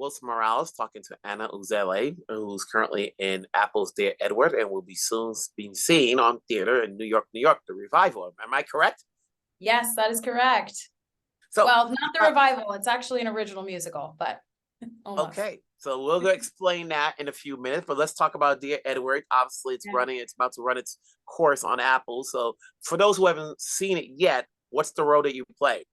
Wilson Morales talking to Anna Uzele, who's currently in Apple's Dear Edward and will be soon being seen on theater in New York, the revival. Am I correct? Yes, that is correct. So, well, not the revival. It's actually an original musical, but almost. Okay, so we'll go explain that in a few minutes, but let's talk about Dear Edward. Obviously, it's about to run its course on Apple. So for those who haven't seen it yet, what's the role that you play?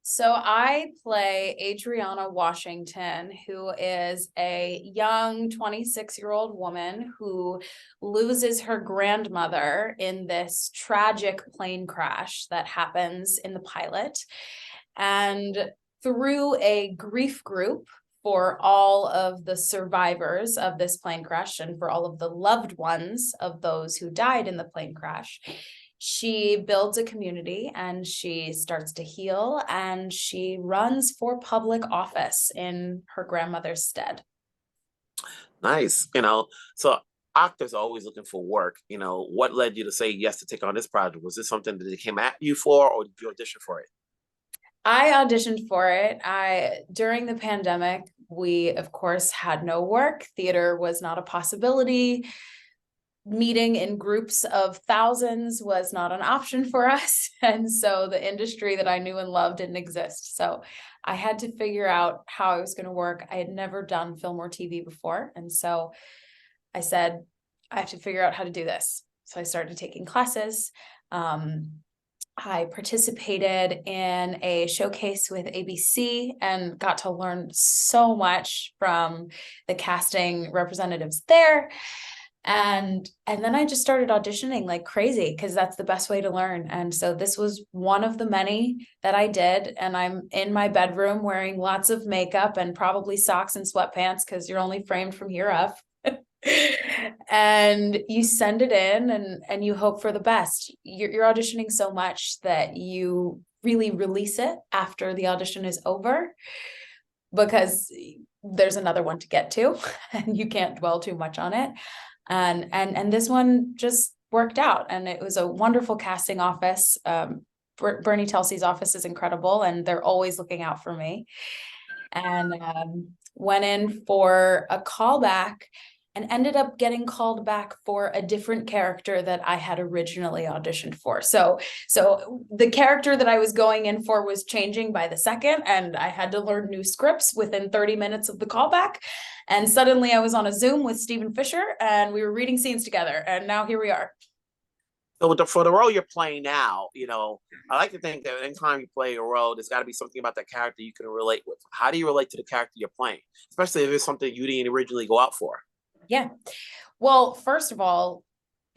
So I play Adriana Washington, who is a young 26-year-old woman who loses her grandmother in this tragic plane crash that happens in the pilot. And through a grief group for all of the survivors of this plane crash and for all of the loved ones of those who died in the plane crash, she builds a community and she starts to heal, and she runs for public office in her grandmother's stead. Nice. So actors are always looking for work. What led you to say yes to take on this project? Was this something that they came at you for, or did you audition for it? I auditioned for it. During the pandemic, we, of course, had no work. Theater was not a possibility. Meeting in groups of thousands was not an option for us. And so the industry that I knew and loved didn't exist. So I had to figure out how I was going to work. I had never done film or TV before. And so I said, I have to figure out how to do this. So I started taking classes. I participated in a showcase with ABC and got to learn so much from the casting representatives there. And then I just started auditioning like crazy, because that's the best way to learn. And so this was one of the many that I did. And I'm in my bedroom wearing lots of makeup and probably socks and sweatpants, because you're only framed from here up. And you send it in and you hope for the best. You're auditioning so much that you really release it after the audition is over, because there's another one to get to and you can't dwell too much on it. And this one just worked out, and it was a wonderful casting office. Bernie Telsey's office is incredible, and they're always looking out for me. And went in for a callback and ended up getting called back for a different character that I had originally auditioned for. So the character that I was going in for was changing by the second, and I had to learn new scripts within 30 minutes of the callback. And suddenly I was on a Zoom with Stephen Fisher and we were reading scenes together, and now here we are. So for the role you're playing now, I like to think that anytime you play a role, there's got to be something about that character you can relate with. How do you relate to the character you're playing, especially if it's something you didn't originally go out for? Yeah. Well, first of all,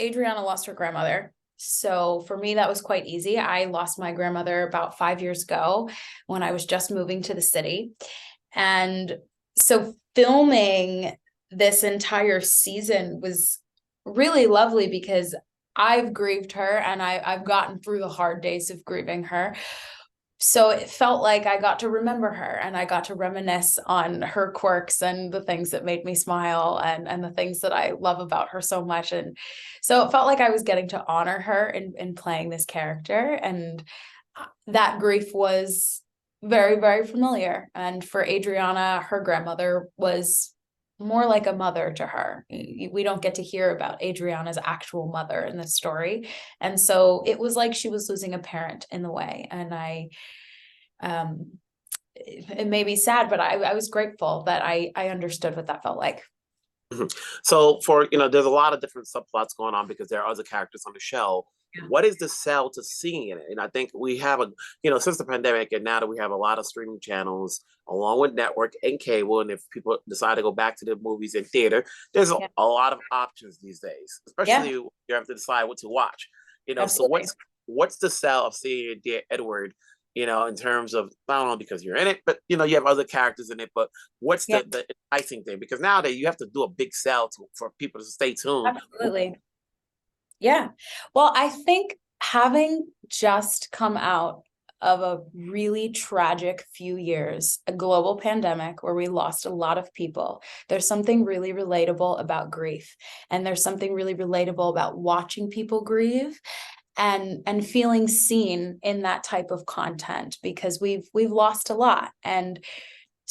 Adriana lost her grandmother. So for me, that was quite easy. I lost my grandmother about 5 years ago when I was just moving to the city. And so filming this entire season was really lovely, because I've grieved her and I've gotten through the hard days of grieving her. So it felt like I got to remember her and I got to reminisce on her quirks and the things that made me smile and the things that I love about her so much. And so it felt like I was getting to honor her in playing this character. And that grief was very, very familiar. And for Adriana, her grandmother was more like a mother to her. We don't get to hear about Adriana's actual mother in this story. And so it was like she was losing a parent in the way. And it made me sad, but I was grateful that I understood what that felt like. So there's a lot of different subplots going on because there are other characters on the show. Yeah. What is the sell to seeing it? And I think we have since the pandemic, and now that we have a lot of streaming channels along with network and cable, and if people decide to go back to the movies and theater, there's a lot of options these days, especially you have to decide what to watch. So what's the sell of seeing Dear Edward, in terms of, I don't know, because you're in it, but you have other characters in it, but what's the enticing thing? Because nowadays you have to do a big sell for people to stay tuned. Absolutely. Yeah. Well, I think having just come out of a really tragic few years, a global pandemic where we lost a lot of people, there's something really relatable about grief. And there's something really relatable about watching people grieve and feeling seen in that type of content, because we've lost a lot. And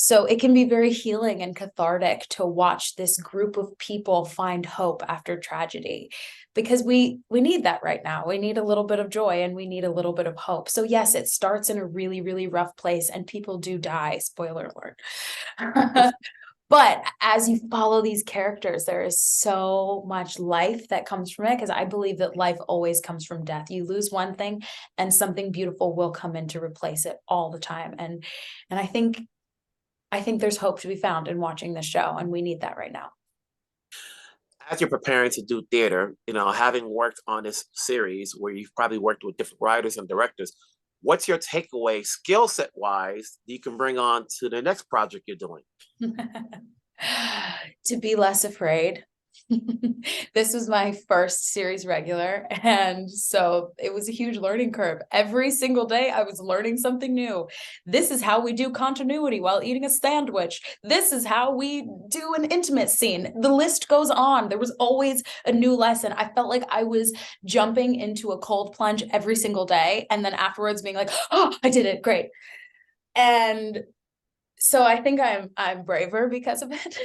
So it can be very healing and cathartic to watch this group of people find hope after tragedy, because we need that right now. We need a little bit of joy and we need a little bit of hope. So yes, it starts in a really, really rough place and people do die, spoiler alert. But as you follow these characters, there is so much life that comes from it, because I believe that life always comes from death. You lose one thing and something beautiful will come in to replace it all the time. And I think there's hope to be found in watching this show, and we need that right now. As you're preparing to do theater, having worked on this series where you've probably worked with different writers and directors, what's your takeaway skill set wise that you can bring on to the next project you're doing? To be less afraid. This was my first series regular, and so it was a huge learning curve. Every single day I was learning something new. This is how we do continuity while eating a sandwich. This is how we do an intimate scene. The list goes on. There was always a new lesson. I felt like I was jumping into a cold plunge every single day, and then afterwards being like, oh, I did it, great. And so I think I'm braver because of it.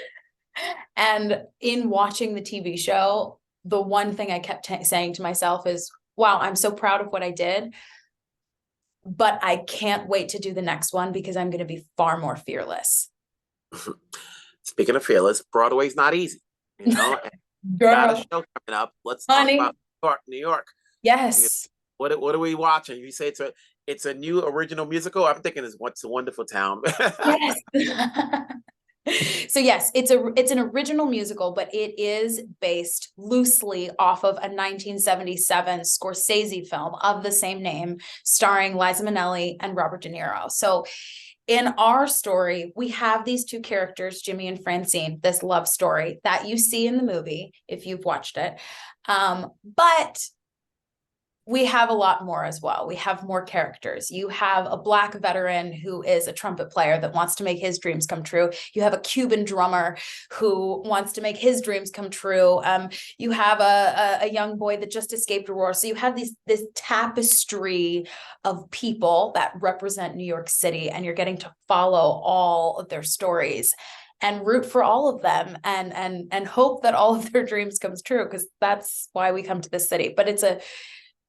And in watching the TV show, the one thing I kept saying to myself is, wow, I'm so proud of what I did, but I can't wait to do the next one because I'm going to be far more fearless. Speaking of fearless, Broadway's not easy, Got a show coming up. Let's Honey. talk about New York. Yes. What are we watching? You say it's a new original musical. I'm thinking it's What's a Wonderful Town. Yes. So yes, it's an original musical, but it is based loosely off of a 1977 Scorsese film of the same name, starring Liza Minnelli and Robert De Niro. So in our story, we have these two characters, Jimmy and Francine, this love story that you see in the movie, if you've watched it. But we have a lot more as well. We have more characters. You have a Black veteran who is a trumpet player that wants to make his dreams come true. You have a Cuban drummer who wants to make his dreams come true. You have a young boy that just escaped a war. So you have this tapestry of people that represent New York City, and you're getting to follow all of their stories and root for all of them and hope that all of their dreams comes true, because that's why we come to this city. But it's a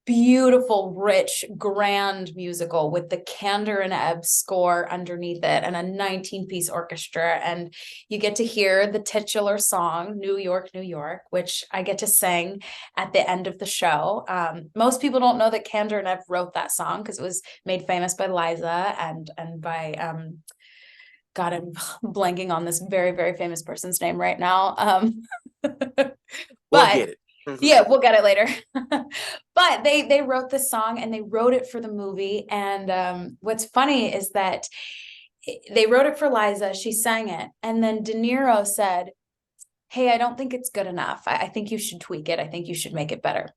beautiful, rich, grand musical with the Kander and Ebb score underneath it and a 19-piece orchestra. And you get to hear the titular song, New York, New York, which I get to sing at the end of the show. Most people don't know that Kander and Ebb wrote that song because it was made famous by Liza and by God, I'm blanking on this very, very famous person's name right now. We'll get it. Yeah, we'll get it later. But they wrote this song and they wrote it for the movie. And what's funny is that they wrote it for Liza. She sang it. And then De Niro said, hey, I don't think it's good enough. I think you should tweak it. I think you should make it better.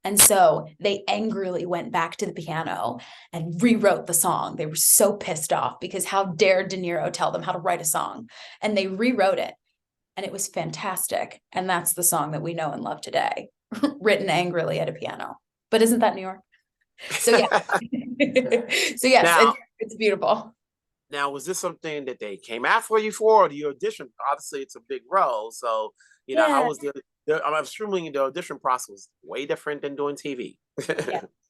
And so they angrily went back to the piano and rewrote the song. They were so pissed off because how dare De Niro tell them how to write a song? And they rewrote it. And it was fantastic. And that's the song that we know and love today, written angrily at a piano. But isn't that New York? So yeah. So yes, now, it's beautiful. Now, was this something that they came after you for, or the audition? Obviously, it's a big role. So, how was I'm assuming the audition process was way different than doing TV.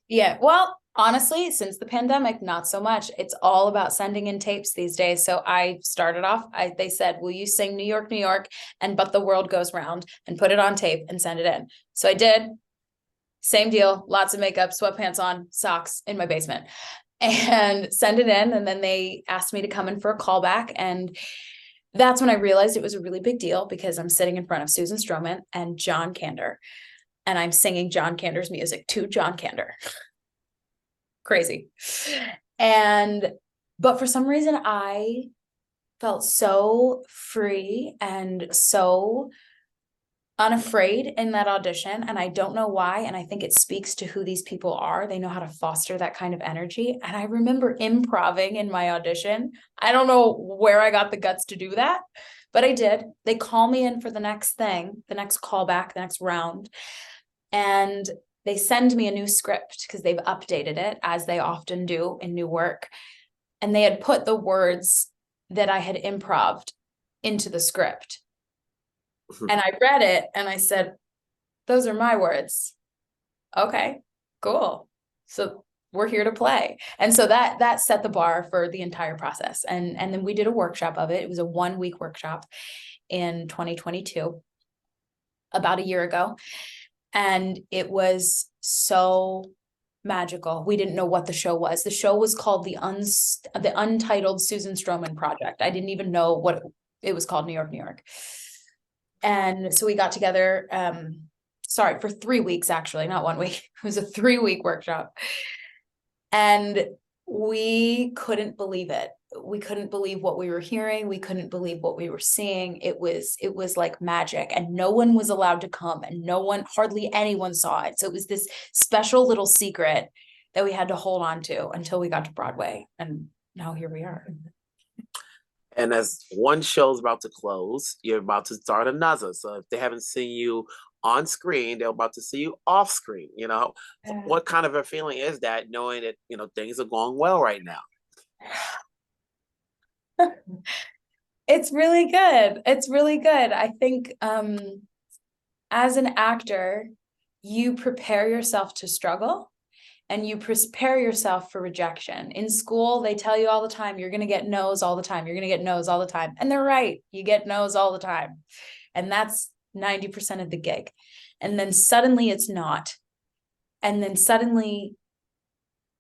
Yeah. Well, honestly, since the pandemic, not so much. It's all about sending in tapes these days. So I started off, they said, will you sing New York, New York, and But the World Goes Round, and put it on tape and send it in. So I did. Same deal. Lots of makeup, sweatpants on, socks in my basement, and send it in. And then they asked me to come in for a callback. And that's when I realized it was a really big deal, because I'm sitting in front of Susan Stroman and John Kander. And I'm singing John Kander's music to John Kander. Crazy. But for some reason, I felt so free and so unafraid in that audition. And I don't know why. And I think it speaks to who these people are. They know how to foster that kind of energy. And I remember improving in my audition. I don't know where I got the guts to do that, but I did. They call me in for the next thing, the next callback, the next round. And they send me a new script because they've updated it, as they often do in new work. And they had put the words that I had improv'd into the script. And I read it and I said, those are my words. Okay, cool. So we're here to play. And so that set the bar for the entire process. And then we did a workshop of it. It was a 1-week workshop in 2022, about a year ago. And it was so magical. We didn't know what the show was. The show was called the Untitled Susan Stroman Project. I didn't even know what it was called, New York, New York. And so we got together, for 3 weeks, actually, not 1 week. It was a 3-week workshop. And we couldn't believe it. We couldn't believe what we were hearing. We couldn't believe what we were seeing. It was like magic, and no one was allowed to come, and hardly anyone saw it. So it was this special little secret that we had to hold on to until we got to Broadway. And now here we are. And as one show's about to close, you're about to start another. So if they haven't seen you on screen, they're about to see you off screen. What kind of a feeling is that, knowing that, things are going well right now? It's really good. It's really good. I think as an actor, you prepare yourself to struggle, and you prepare yourself for rejection. In school, they tell you all the time, you're going to get no's all the time. You're going to get no's all the time. And they're right. You get no's all the time. And that's 90% of the gig. And then suddenly it's not. And then suddenly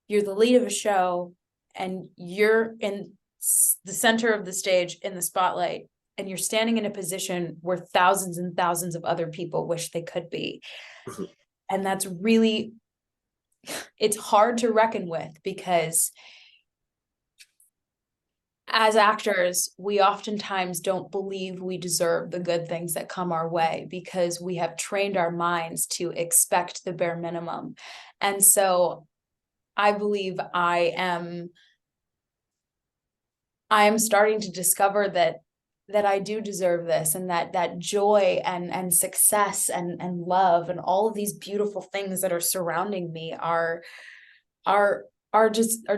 you're the lead of a show, and you're in the center of the stage in the spotlight, and you're standing in a position where thousands and thousands of other people wish they could be. And that's really, it's hard to reckon with, because as actors, we oftentimes don't believe we deserve the good things that come our way, because we have trained our minds to expect the bare minimum. And so I believe I am starting to discover that I do deserve this, and that joy and success and love and all of these beautiful things that are surrounding me are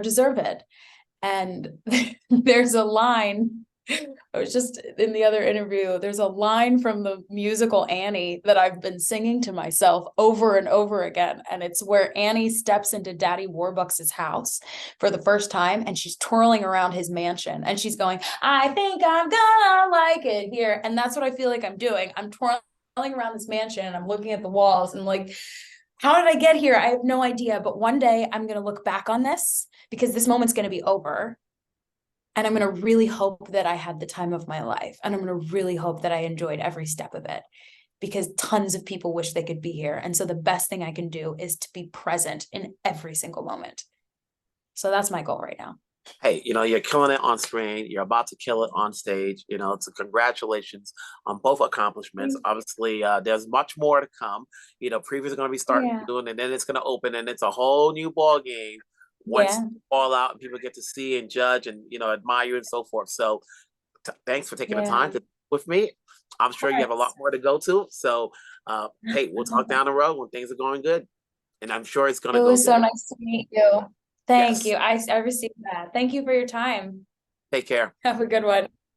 deserved. And there's a line, I was just in the other interview, there's a line from the musical Annie that I've been singing to myself over and over again. And it's where Annie steps into Daddy Warbucks' house for the first time, and she's twirling around his mansion, and she's going, I think I'm gonna like it here. And that's what I feel like I'm doing. I'm twirling around this mansion, and I'm looking at the walls, and I'm like, how did I get here? I have no idea. But one day I'm going to look back on this, because this moment's going to be over. And I'm going to really hope that I had the time of my life. And I'm going to really hope that I enjoyed every step of it, because tons of people wish they could be here. And so the best thing I can do is to be present in every single moment. So that's my goal right now. Hey, you're killing it on screen. You're about to kill it on stage. So congratulations on both accomplishments. Obviously, there's much more to come. Previews are going to be starting soon, and then it's going to open, and it's a whole new ball game once you all out and people get to see and judge and, admire you and so forth. So thanks for taking the time with me. I'm sure you have a lot more to go to. So, hey, we'll talk down the road when things are going good. And I'm sure it's going to go good. It was so nice to meet you. Thank you. I received that. Thank you for your time. Take care. Have a good one.